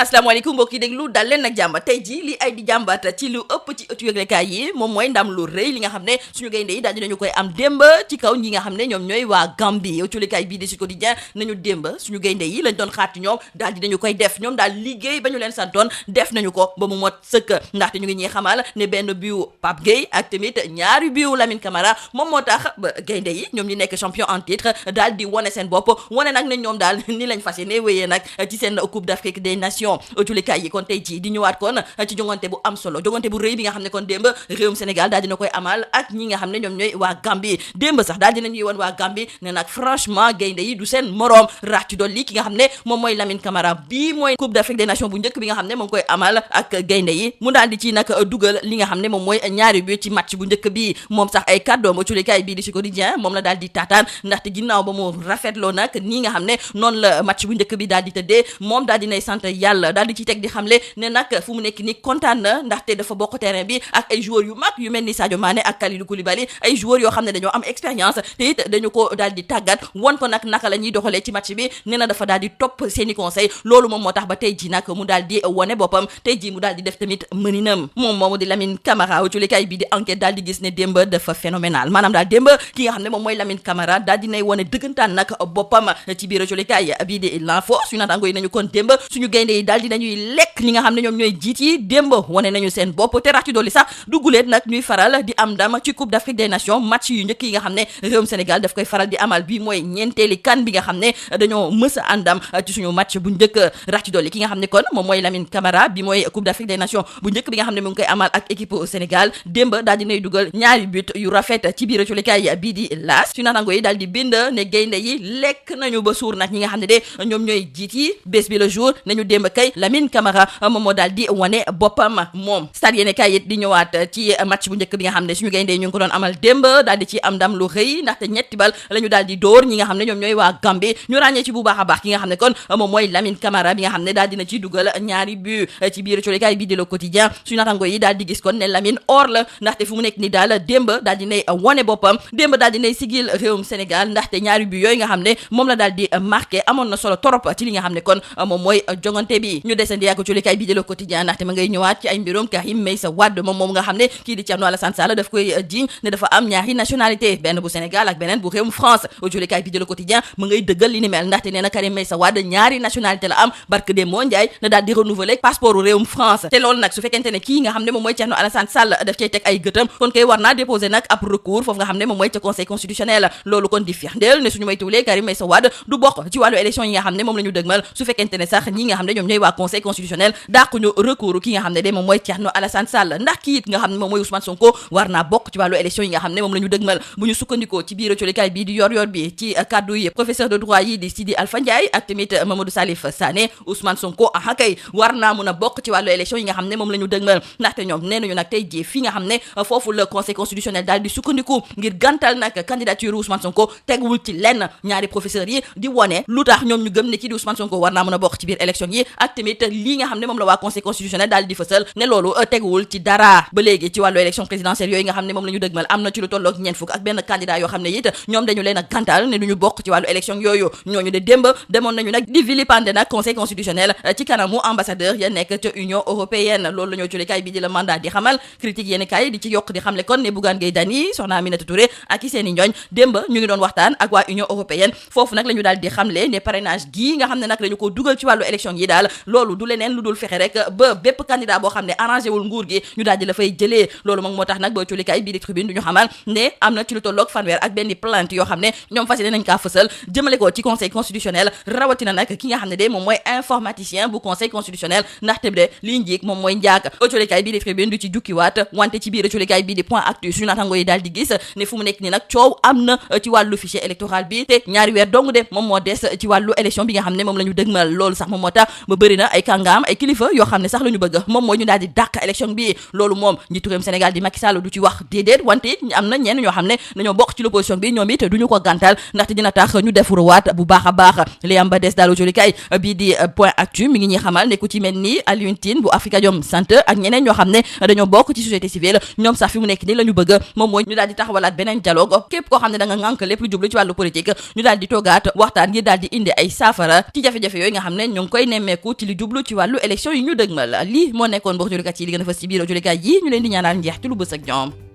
asalaamaaleykum mbokk yi déglu dal leen nag jàmba tey ji li ay di jàmbat ci lu ëpp ci ëttu yëglekaay yi moom mooy ndam lu rëy li nga xam ne suñu gaynde yi daal dinañu koy am démb ci kaw ñi nga xam ne ñoom ñooy waa Gambie ëttu yëglekaay bii di Sud Quotidien nañu démb suñu gaynde yi lañ doon xaar ci ñoom daal dinañu koy def ñoom daal liggéey ba ñu leen santoon def nañu ko ba mu mot sëkk ndaxte ñu ngi ñuy xamal ne benn biu Pape Gueye ak tamit ñaari biu Lamine Camara moom moo tax ba gaynde yi ñoom ñi nekk champion en titre daal di wane seen bopp wane nag ne ñoom daal ni lañ fas yéene wéyee nag ci seen Coupe d'Afrique des Nations ëttu yëglekaay yi kon tey ci di ñëwaat kon ci jongante bu am solo jongante bu rëy bi nga xam ne kon démb réewum Sénégal daal dina koy amal ak ñi nga xam ne ñoom ñooy waa Gambie démb sax daal dina ñuy woon waa Gambie ne nag franchement gaynde yi du seen moroom rax ci dolli ki nga xam ne moom mooy Lamine Camara bii mooy Coupe d'Afrique des Nations bu njëkk bi nga xam ne moom koy amal ak gaynde yi mu daal di ci nag dugal li nga xam ne moom mooy ñaari but ci match bu njëkk bi moom sax ay kàddoom ba culikaay bii di Sud Quotidien moom la daal di taataan ndaxte ginnaaw ba mu rafetloo nag nii nga xam ne noonu la match bu njëkk bi daal di tëddee moom daal dinay sant yàlla daal di ci teg di xamle ne nag fu mu nekk ni kontaan na ndaxte dafa bokk terrain bi ak ay joueurs yu mag yu mel ni Sadio Mané ak Kalidou Koulibaly ay joueurs yoo xam ne dañoo am expérience te it dañu ko daal di tàggat won ko nag naka la ñuy doxalee ci match bi nee na dafa daal di topp seeni conseil loolu moom moo tax ba tey ji nag mu daal di wone boppam tey ji mu daal di def tamit mëninam moom moomu di Lamine Camara culikaay bi di enquête daal di gis ne démb dafa phénoménal maanaam daal démb ki nga xam ne moom mooy Lamine Camara daal dinay wone dëggantaan nag boppam ci biir culikaay bii di l'info suñu naataango yi nañu kon démb suñu gaynde yi daal dinañuy lekk ñi nga xam ne ñoom ñooy jiit yi démb wane nañu seen bopp te rax ci dolli sax dugguleet nag ñuy faral di am ndam ci Coupe d'Afrique des Nations match yu njëkk yi nga xam ne réewum Sénégal daf koy faral di amal bi mooy ñeenteeli kan bi nga xam ne dañoo mës a àndam ci suñu match bu njëkk rax ci dolli ki nga xam ne kon moom mooy Lamine Camara bi mooy Coupe d'Afrique des Nations bu njëkk bi nga xam ne mu ngi koy amal ak équipe Sénégal démb daal dinay dugal ñaari but yu rafet ci biir culikaay bii di laas su natango yi daal di bind ne gaynde yi lekk nañu ba suur nag ñi nga xam ne de ñoom ñooy jiit yi bés bi le jour nañu démb kay Lamine Camara moom moo daal di wane boppam moom stade yéene kay it di ñëwaat ci match bu njëkk bi nga xam ne suñu gaynde ñu ngi ko doon amal démb daal di ci am ndam lu rëy ndaxte ñetti bal la ñu daal di dóor ñi nga xam ne ñoom ñooy waa Gambie ñu ràññee ci bu baax a baax ki nga xam ne kon moom mooy Lamine Camara bi nga xam ne daal dina ci dugal ñaari but ci biir colikaay bi di Le Quotidien suñu natango yi daal di gis kon ne Lamine or la ndaxte fu mu nekk ni daal démb daal dinay wane boppam démb daal dinay sigil réewum Sénégal ndaxte ñaari but yooyu nga xam ne moom la daal di marqué amoon na solo torop ci li nga xam ne kon moom mooy jongante bi ñu desandi ak colikaay bi di Le Quotidien ndaxte ma ngay ñëwaat ci ay mbirum Karim Meïssa Wade moom nga xam ne kii di Thierno Alassane Sall daf koy jiiñ ne dafa am ñaari nationalité benn bu Sénégal ak beneen bu réewum France julikaay bi di Le Quotidien ma ngay dëggal li ni mel ndaxte nee na Karim Meïssa Wade ñaari nationalité la am barke de moo Ndiaye na daal di renouveler passeport u réewum France te loolu nag su fekkente ne kii nga xam ne moom mooy Thierno Alassane Sall daf cay teg ay gëtam kon koy war naa déposer nag ab recours foofu nga xam ne moom mooy ca conseil constitutionnel loolu kon di firndeel ne suñu may tuulee Karim Meïssa Wade du bokk ci wàllu élection yi nga xam ne moom la ñu dëgmal su fekkente ne sax ñi nga xam ne ñoom ñooy waa conseil constitutionnel dàquñu recours ki nga xam ne de moom mooy Thierno Alassane Sall ndax kii it nga xam ne moom mooy Ousmane Sonko war naa bokk ci wàllu élection yi nga xam ne moom la ñu dëgmal bu ñu sukkandikoo ci biir colikaay bii di yor bi ci kaddu yi professeur de droit yi di Sidi Alpha Ndiaye ak tamit Mamadou Salif Sané Ousmane Sonko kay war naa mun a bokk ci wàllu élection yi nga xam ne moom la ñu dëgmal ndaxte ñoom nee nañu nag tey jii fi nga xam ne foofu le conseil constitutionnel daal di sukkandiku ngir gantal nag candidature Ousmane Sonko teguwul ci lenn ñaari professeurs yi di wone lu tax ñoom ñu gëm ne kii di Ousmane Sonko war naa mun a bokk ci biir élection yi ak tamit lii nga xam ne moom la waa conseil constitutionnel daal di fësal ne loolu teguwul ci dara ba léegi ci wàllu élection présidentielle yooyu nga xam ne moom la ñu dëgmal am na ci lu tolloog ñeent fukk ak benn candidat yoo xam ne it ñoom dañu leen a gantal ne duñu bokk ci wàllu élection yooyu ñooñu de démb demoon nañu nag di vilipender nag conseil constitutionnel ci kanamu ambassadeur ya nekk ca Union européenne loolu la ñoo julikaay bi di la mandat di xamal critique yéeni kaay di ci yokk di xamle kon ne Bougane Gueye Dany soxna Aminata Touré ak i seeni ñooñ démb ñu ngi doon waxtaan ak waa Union européenne foofu nag la ñu daal di xamle ne parrainage gii nga xam ne nag dañu ko dugal ci wàllu élection yi daal loolu du leneen lu dul fexe rek ba bépp candidat boo xam ne arrangé wul nguur gi ñu daal di la fay jëlee loolu moom moo tax nag ba julikaay bii di tribune du ñu xamal ne am na ci lu tolloog fanweer ak benn plainte yoo xam ne ñoom fas yéene nañ kaa fësal jëmale ko ci conseil constitutionnel rawatina nag ki nga xam ne de moom mooy informaticien bu conseil constitutionnel ndaxte de lii njiig moom mooy njaag colikaay bii di tribune du ci jukkiwaat wante ci biir colikaay bii di point actu suñu natango yi daal di gis ne fu mu nekk ni nag coow am na ci wàllu fichier électoral bi te ñaari weer dong de moom moo des ci wàllu élection bi nga xam ne moom la ñu dëgmal loolu sax moom moo tax ba bëri na ay kàngaam ay kilifa yoo xam ne sax la ñu bëgg moom mooy ñu daal di dàq élection bi loolu moom njiitu réewum Sénégal di Macky Sall du ci wax déedéet wante it am na ñenn ñoo xam ne dañoo bokk ci l'opposition bi ñoom it duñu ko gàntal ndaxte dina tax ñu defuruwaat bu baax a baax li am ba des daal jolikaay bii di point actu mi ngi ñuy xamal ne ku ci mel ni Alioune Tine bu Afrikajom Center ak ñeneen ñoo xam ne dañoo bokk ci société civile ñoom sax fi mu nekk ni la ñu bëgg moom mooy ñu daal di taxawalaat beneen dialogue képp koo xam ne da nga ngànk lépp lu jublu ci wàllu politique ñu daal di toogaat waxtaan ngir daal di indi ay saafara ci jafe-jafe yooyu nga xam ne ñu ngi koy nemmeeku sukkandiku ci li jublu ci wàllu élection yi ñu dëgmal lii moo nekkoon mbokk jullikat yi li gën a fës ci biir jullikat yi ñu leen di ñaanal njeex ci lu bës ak ñoom